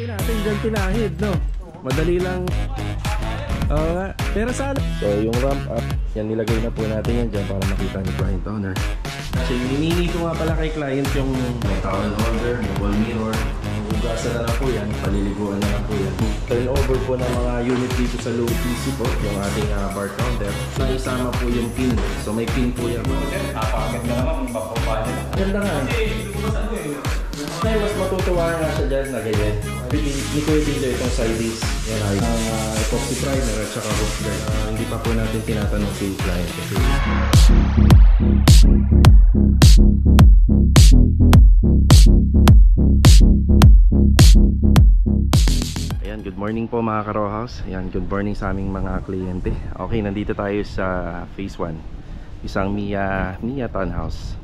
natin dyan pinahid, no? Madali lang. Oo nga. Pero sana. So yung ramp up, yan nilagay na po natin yan dyan para makita ni client owner. Kasi hinihingi ko nga pala kay client yung may towel holder, may wall mirror. Hugasan na lang po yan, paliliguan na lang po yan. Turnover po ng mga unit dito sa low PC po, yung ating bar counter. Naisama po yung pin. So may pin po yan. Napakagad na naman kung baka niya. Ganda nga. Kaya mas matutuwa nga siya dyan na ganyan. Ni Kuya Tindo itong sideways. Yan ay ang epoxy primer at saka roof guard. Hindi pa po natin tinatanong si client kasi. Ayan, good morning po mga ka-row house. Ayan, good morning sa aming mga kliyente. Okay, nandito tayo sa phase 1. Isang Mia townhouse.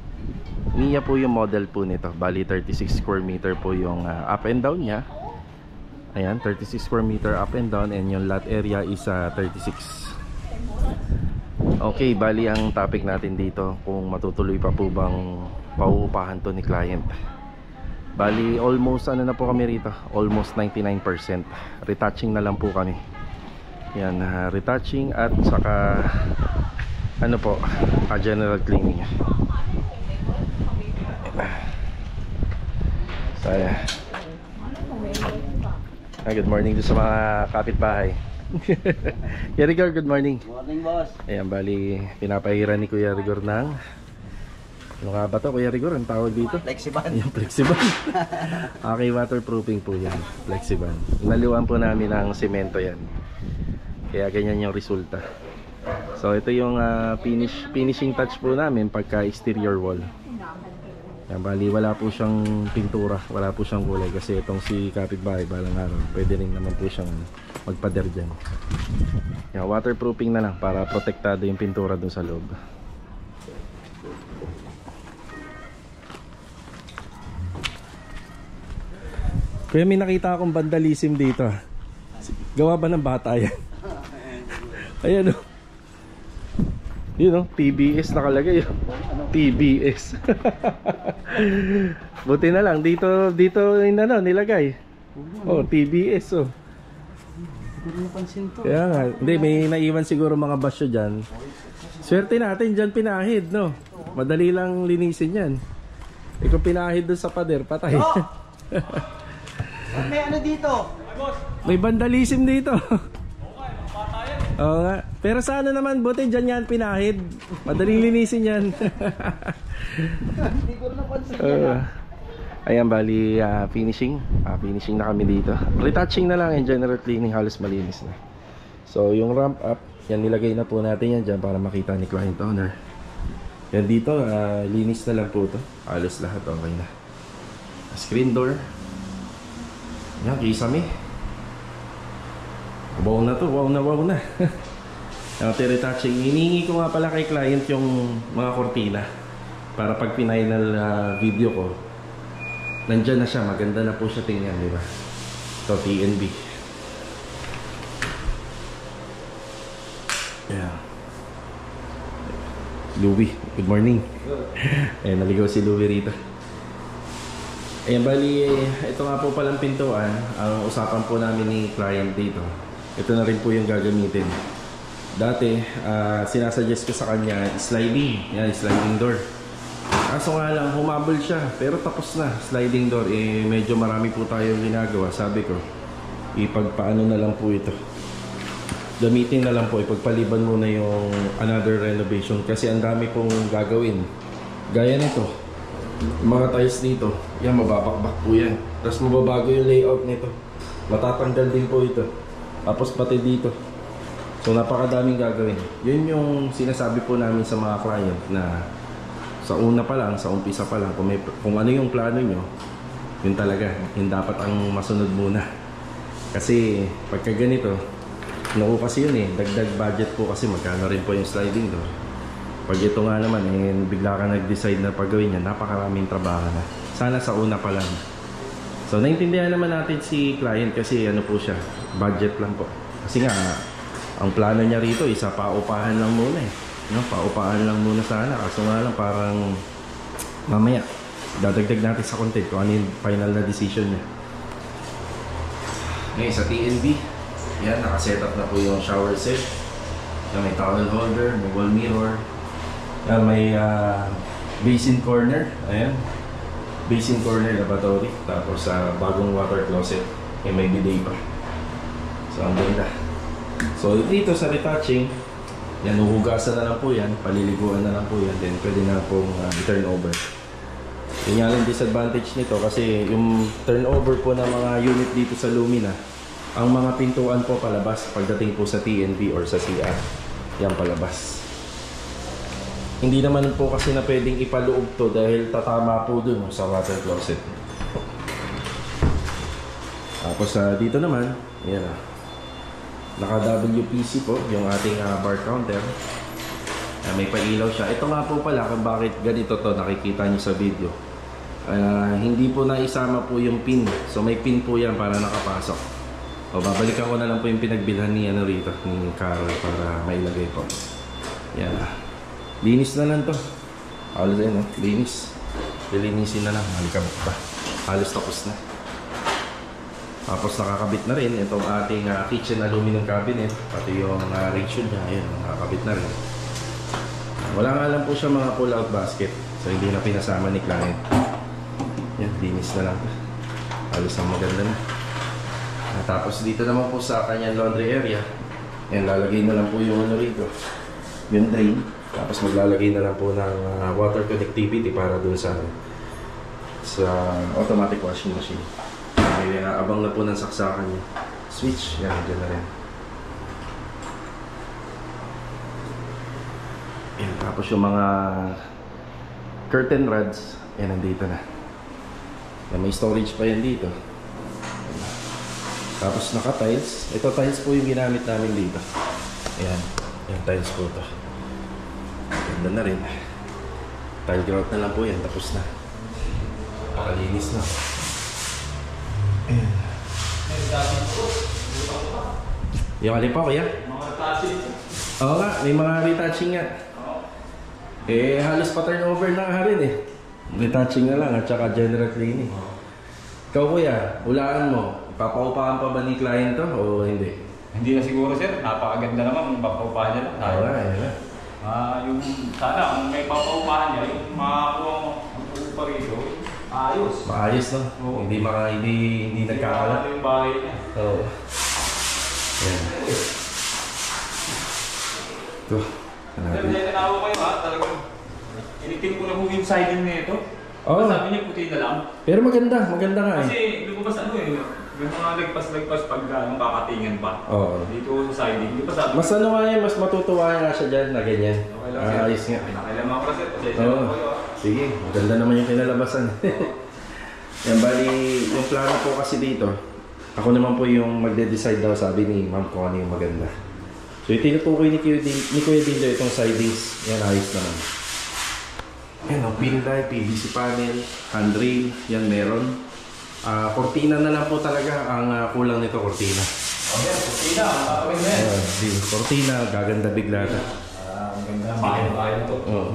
Mia po yung model po nito. Bali 36 square meter po yung up and down niya. Ayan, 36 square meter up and down, and yung lot area is 36. Okay, bali ang topic natin dito kung matutuloy pa po bang pauupahan to ni client. Bali almost ano na po kami rito, almost 99%. Retouching na lang po kami. Yan, retouching at saka ano po, general cleaning. So, good morning sa mga kapitbahay. Kuya Rigor, good morning. Morning, boss. Ayan, bali pinapahiran ni Kuya Rigor ng ano nga ba to, Kuya Rigor? Ang tawag dito? Flexiban. Yung flexiban. Okay, waterproofing po yan. Flexiban. Naluwan po namin ng semento yan. Kaya ganyan yung resulta. So ito yung finishing touch po namin pagka exterior wall. Yan, bali wala po siyang pintura, wala po siyang kulay kasi itong si kapitbahay balang araw pwede rin naman po siyang magpader dyan. Yan, waterproofing na lang para protektado yung pintura dun sa loob. Kaya may nakita akong vandalism dito. Gawa ba ng bata yan? Ayan o. Yun o, TBS nakalagay o. TBS. Buti na lang dito yung ano nilagay. Oh, TBS oh. Kaya nga, hindi, may naiwan siguro mga basyo dyan. Swerte natin dyan pinahid, no? Madali lang linisin yan. Kung pinahid doon sa pader, patay. Oh! May ano dito? May vandalism dito. Oo nga. Pero sana naman, buti dyan yan pinahid. Madaling linisin yan. Hindi ko napansin yan. Ayan, bali finishing. Finishing na kami dito. Retouching na lang and general cleaning, halos malinis na. So yung ramp up, yan nilagay na po natin yan dyan para makita ni client owner. Yan dito, linis na lang po to. Halos lahat okay na. Screen door. Yan, kisame. Wow na to, wow na. Retouching. Hiningi ko nga pala kay client yung mga kortina para pag final video ko, nandyan na siya, maganda na po siya tingnan, di ba? Ito, TNB. Yeah. Louie, good morning. Ayan, naligaw si Louie rito. Ayan, bali, ito nga po palang pintuan. Ang usapan po namin ni client dito, ito na rin po yung gagamitin. Dati, sinasuggest ko sa kanya sliding. Yan, sliding door. Kaso nga lang, humabol siya. Pero tapos na, sliding door. Medyo marami po tayong ginagawa. Sabi ko, ipagpaano na lang po ito. Gamitin na lang po, ipagpaliban muna yung another renovation. Kasi ang dami pong gagawin. Gaya nito, yung mga tiles dito, yan, mababakbak po yan. Tapos mababago yung layout nito. Matatanggal din po ito. Tapos pati dito. So napakadaming gagawin. Yun yung sinasabi po namin sa mga client na sa una pa lang, sa umpisa pa lang, kung ano yung plano nyo, yun talaga, yun dapat ang masunod muna. Kasi pagka ganito, naku kasi yun dagdag budget po kasi magkano rin po yung sliding door. Pag ito nga naman, bigla ka nag-decide na pagawin yan, napakaraming trabaho na. Sana sa una pa lang. So naintindihan naman natin si client kasi ano po siya, budget lang po. Kasi nga, ang plano niya rito isa paupahan lang muna no? Paupahan lang muna sana. Kaso nga lang parang mamaya dadagdag natin sa content kung ano yung final na decision niya. Ngayon sa TNB, yan, nakasetup na po yung shower set. Yan, may towel holder, may wall mirror. Yan, may basin corner. Ayan, basin corner lavatory. Tapos bagong water closet. Yan, may bidet pa. So, ang ganda. So, dito sa retouching, yan, uhugasan na lang po yan. Paliliguan na lang po yan. Then, pwede na pong i-turn over. Yun nga lang disadvantage nito kasi yung turnover po ng mga unit dito sa Lumina, ang mga pintuan po palabas pagdating po sa TNB or sa CR. Yan palabas. Hindi naman po kasi na pwedeng ipaloob to dahil tatama po dun sa water closet. Tapos dito naman, yan naka WPC po yung ating bar counter. May pailaw siya. Ito nga po pala kung bakit ganito to, nakikita niyo sa video. Hindi po naisama po yung pin. So may pin po yan para nakapasok. O babalikan ko na lang po yung pinagbilhan ni rito, ni Carol para mailagay po. Yan. Linis na lang to. Halos yun, linis. Lilinisin na lang. Halikabok pa. Halos tapos na. Tapos nakakabit na rin itong ating kitchen aluminum cabinet. Pati yung ratio niya. Ayan, nakakabit na rin. Wala nga lang po siya mga pull-out basket. So hindi na pinasama ni client. Yan, linis na lang. Halos ang maganda na. Tapos dito naman po sa kanyang laundry area. Yan, lalagay na lang po yung rito. Yung drain. Tapos maglalagay na lang po ng water connectivity para dun sa automatic washing machine. May abang na po ng saksakan yung switch. Yan, dyan na rin. Yan, tapos yung mga curtain rods, yan, nandito na. Yan, may storage pa yan dito. Tapos naka-tiles. Ito tiles po yung ginamit namin dito. Ayan, yung tiles po ito. Ganda na rin. Tile grout na lang po yan, tapos na. Pakalinis na. Ayan. Yung alin pa, kuya? Mga retouching. Oo nga, may mga retouching nga. Halos pa turnover na nga rin retouching na lang at saka general cleaning. Ikaw kuya, hulaan mo, papaupahan pa ba ni client to o hindi? Hindi na siguro sir, napakaganda naman, papaupahan niya lang. Oo nga, Yung sana, kung may papaupahan niya, yung makakuha mo ang upa rito, ayos. Maayos no? Oo. Hindi nagkakalat. Hindi yung bahay niya. Oo. Ayan. Ito. Sir, hindi tinawa kayo talagang initin ko na po yung siding na ito. Oo. Sabi niya puti na lang. Pero maganda nga Kasi lumabas yung mga lagpas-lagpas pag kakatingan pa. Oo. Dito sa siding, di ba sabi? Mas ano nga yan, mas matutuwa nga siya dyan na ganyan. Okay lang sir. Ayos nga. Nakailaman ko sir, kasi Oo. Sige, maganda naman yung kinalabasan. Yan, bali, yung plano po kasi dito, ako naman po yung magde-decide daw, sabi ni ma'am kung ano yung maganda. So yung tinutukoy ni Kuya Dindo itong sidings, yan ayos naman. Yan, ang pin light, PVC panel, handrail, yan meron. Kortina na lang po talaga ang kulang nito, kortina. Okay, kortina, tatawin na yan. Kortina, gaganda bigla na. Ang ganda, maayos to. Oo.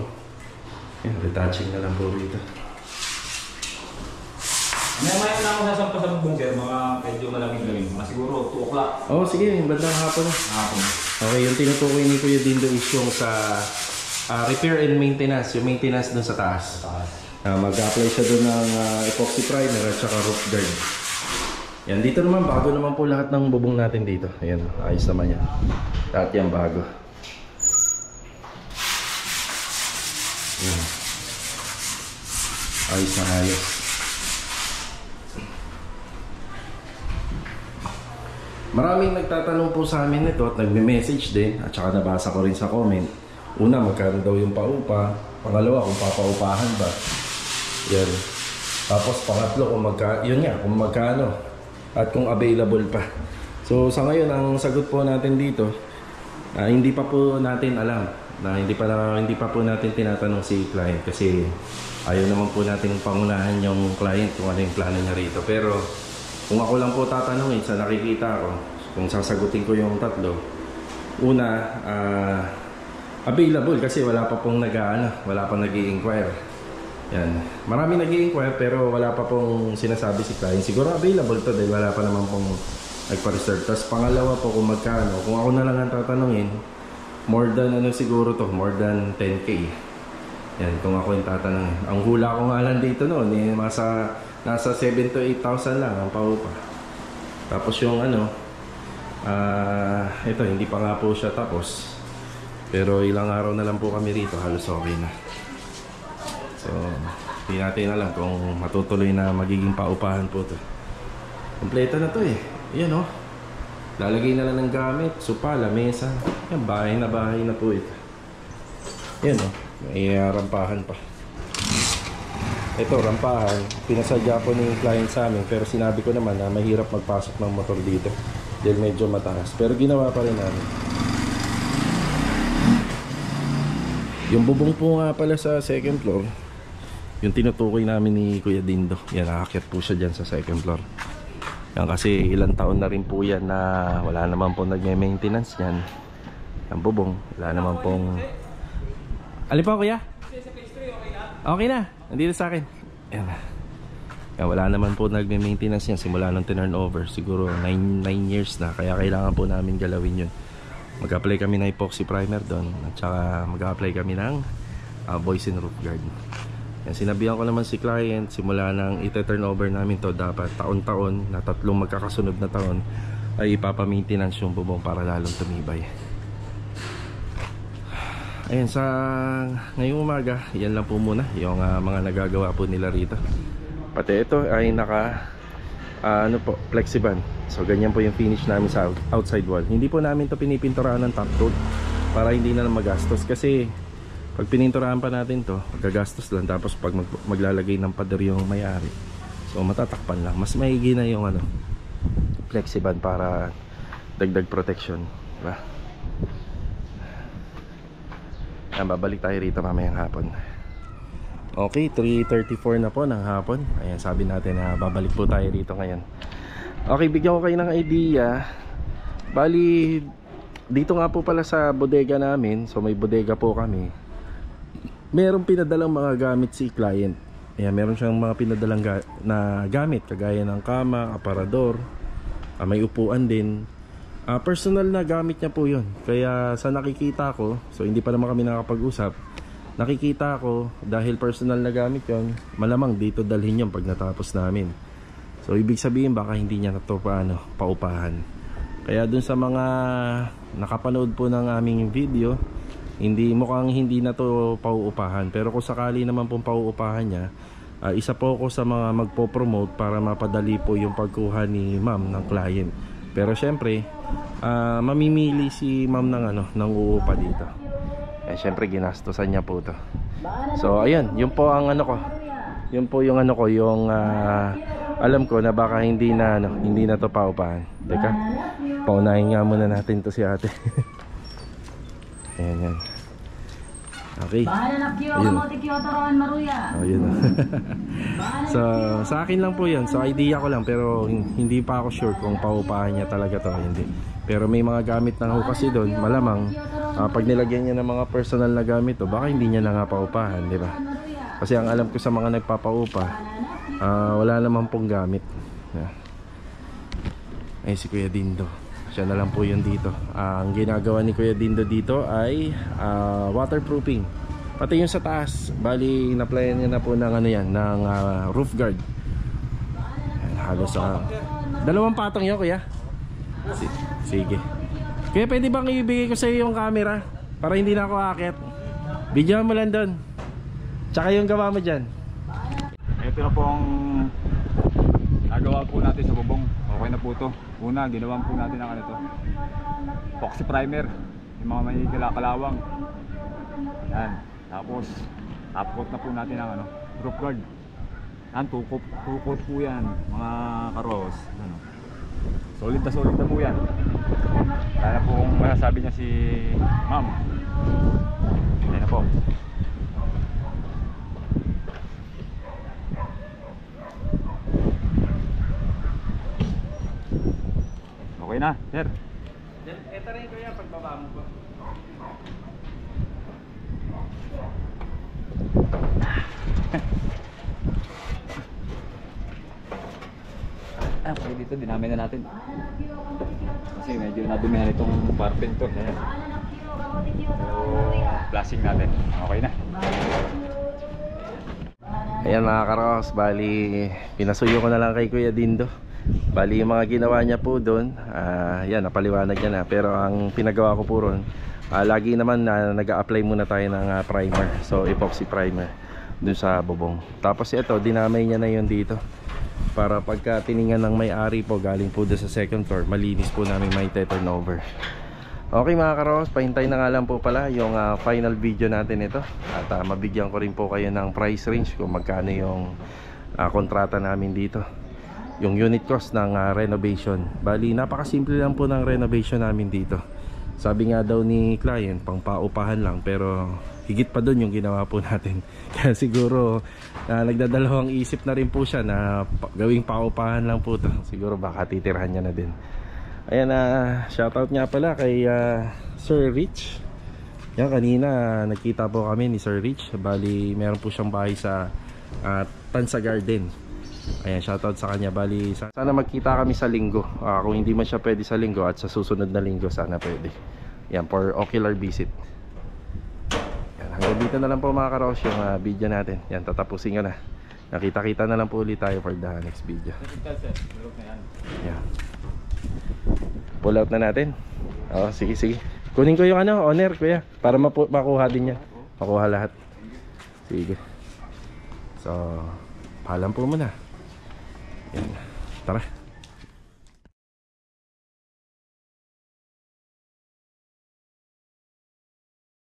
Yan, retouching na lang po rito. May na ako sasampa-sampung sir, mga medyo malamig-lamig. Mga siguro 2 o'clock. Oo, sige, bandang hapon na. Hapon. Okay, yung tinutukoy ni Kuya Dindo is yung sa repair and maintenance, yung maintenance dun sa taas. Mag-apply siya dun ng epoxy primer at saka roof guard. Yan, dito naman, bago naman po lahat ng bubong natin dito. Ayan, ayos naman yan. Lahat yan bago. Ayan. Ayos na ayos. Maraming nagtatanong po sa amin nito at nagme-message din at saka nabasa ko rin sa comment. Una, magkano daw yung paupa. Pangalawa, kung papaupahan ba. Yan. Tapos pangatlo, yun nga, kung magkano. At kung available pa. So sa ngayon, ang sagot po natin dito, hindi pa po natin alam. Hindi pa po natin tinatanong si client kasi ayaw naman po natin pangunahan yung client kung ano yung plano niya rito. Pero kung ako lang po tatanungin sa nakikita ko, kung sasagutin ko yung tatlo, una, available kasi wala pa pong wala pa nag-i-inquire. Yan. Marami nag-i-inquire pero wala pa pong sinasabi si client. Siguro available to dahil wala pa naman pong nagpa-reserve. Tapos pangalawa po kung magkano, kung ako na lang ang tatanungin, more than ano siguro to, more than 10k. Yan, kung ako yung tatanungin. Ang hula ko nga lang dito noon, nasa 7 to 8,000 lang ang paupa. Tapos yung ano, ito hindi pa nga po siya tapos. Pero ilang araw na lang po kami rito, halos okay na. So, hindi natin alam kung matutuloy na magiging paupahan po to. Kompleto na to eh. Yan oh. Lalagay na lang ng gamit, sopa, lamesa. Yan, bahay na po ito. Yan oh. May rampahan pa. Ito, rampahan. Pinasadya po ng client sa amin. Pero sinabi ko naman na mahirap magpasok ng motor dito. Dahil medyo mataas. Pero ginawa pa rin namin. Yung bubong po nga pala sa second floor, yung tinutukoy namin ni Kuya Dindo. Yan, nakakit po siya dyan sa second floor. Yan, kasi ilang taon na rin po yan na wala naman po nagme-maintenance yan. Ang bubong, wala naman pong... Alin po Kuya? Okay na, nandito sa akin. Yan. Yan, wala naman po nagme-maintenance yan simula nung turnover. Siguro 9 years na, kaya kailangan po namin galawin yun. Mag-apply kami ng epoxy primer doon. At saka mag-apply kami ng Boysen roof guard. Yan, sinabihan ko naman si client, simula nang ite-turnover namin to, dapat taon-taon na 3 magkakasunod na taon ay ipapa-maintenance yung bubong para lalong tumibay. Ayan, sa ngayong umaga, yan lang po muna yung mga nagagawa po nila rito. Pati ito ay naka ano po, flexiban. So ganyan po yung finish namin sa outside wall. Hindi po namin to pinipinturahan ng top coat para hindi na magastos, kasi pag pininturahan pa natin to, gagastos lang. Tapos pag maglalagay ng pader yung may-ari, so matatakpan lang. Mas maigi na yung ano, flexiban para dagdag protection, diba? Ayan, babalik tayo rito mamayang hapon. Okay, 3:34 na po ng hapon. Ayan, sabi natin na babalik po tayo rito ngayon. Okay, bigyan ko kayo ng idea. Bali, dito nga po pala sa bodega namin, so may bodega po kami, merong pinadalang mga gamit si client. Ayan, meron siyang mga pinadalang na gamit, kagaya ng kama, aparador, may upuan din. Personal na gamit niya po yun. Kaya sa nakikita ko, so hindi pa naman kami nakapag-usap, nakikita ko dahil personal na gamit yun, malamang dito dalhin yun pag natapos namin. So ibig sabihin baka hindi niya na ito paupahan. Kaya dun sa mga nakapanood po ng aming video, mukhang hindi na to pauupahan. Pero kung sakali naman pong pauupahan niya, isa po ako sa mga magpo-promote para mapadali po yung pagkuha ni ma'am ng client. Pero syempre, mamimili si ma'am ng uupa dito. Eh syempre ginastosan niya po to. So ayun, yun po ang ano ko. Yun po yung ano ko, yung alam ko na baka hindi na to paupahan. Teka, paunahin nga muna natin to si ate. Ayan, yan. Okay. Ayun. Ayun. So, sa akin lang po yun. So, idea ko lang. Pero hindi pa ako sure kung paupahan niya talaga to. Hindi. Pero may mga gamit na ho kasi doon. Malamang, pag nilagyan niya ng mga personal na gamit to, baka hindi niya na nga paupahan. Diba? Kasi ang alam ko sa mga nagpapaupa, wala naman pong gamit. Ay, si Kuya Dindo. Siya na lang po yun dito. Ang ginagawa ni Kuya Dindo dito ay waterproofing. Pati yung sa taas, bali na-applyan niya na po ng ano yan, ng roof guard. Ayan, halos dalawang patong yun, Kuya. Sige. Kaya pwede bang ibigay ko sa iyo yung camera para hindi na ako aakyat? Video mo lang doon. Tsaka yung gawa mo dyan. Ito na po ang nagawa po natin sa bubong. Okay na po to. Una, ginawan po natin ang ano to, epoxy primer, yung mga may kalawang. Yan. Tapos upcoat na po natin ang ano, roof guard. Yan, two-coat po yan, mga karos. Ano. Solid na po yan. Kaya po kung masasabi niya si ma'am. Yan na po. Okay na, sir. Ito rin Kuya, pagbaba mo po. Okay, dito dinamin na natin. Kasi medyo nadumihan itong parpin to. Ayan. So, flashing natin. Okay na. Ayan mga karos, bali pinasuyo ko na lang kay Kuya Dindo. Bali yung mga ginawa niya po doon, yan napaliwanag niya na. Pero ang pinagawa ko po ron, lagi naman nag-a-apply muna tayo ng primer. So epoxy primer dun sa bubong. Tapos ito, dinamay niya na yun dito para pagka tiningnan ng may-ari po, galing po doon sa second floor, malinis po namin may turnover. Okay mga karos, pahintay na nga lang po pala yung final video natin ito. At mabigyan ko rin po kayo ng price range kung magkano yung kontrata namin dito, yung unit cost ng renovation. Bali napakasimple lang po ng renovation namin dito. Sabi nga daw ni client, pang paupahan lang, pero higit pa doon yung ginawa po natin. Kaya siguro nagdadalawang isip na rin po siya na gawing paupahan lang po to. Siguro baka titirhan niya na din. Ayan, shoutout nga pala kay Sir Rich. Yan, kanina nagkita po kami ni Sir Rich. Bali meron po siyang bahay sa Tansa Garden. Ayan, shoutout sa kanya. Bali sana magkita kami sa linggo. Kung hindi man siya pwede sa linggo, at sa susunod na linggo sana pwede. Yan, for ocular visit. Yan, hanggang dito na lang po mga karos yung video natin. Yan, tatapusin ko na. Nakita-kita na lang po ulit tayo for the next video. Yan, pull out na natin. Sige sige, kunin ko yung owner kuya, para makuha din niya. Makuha lahat. Sige. So paalam po muna. Yan. Tara.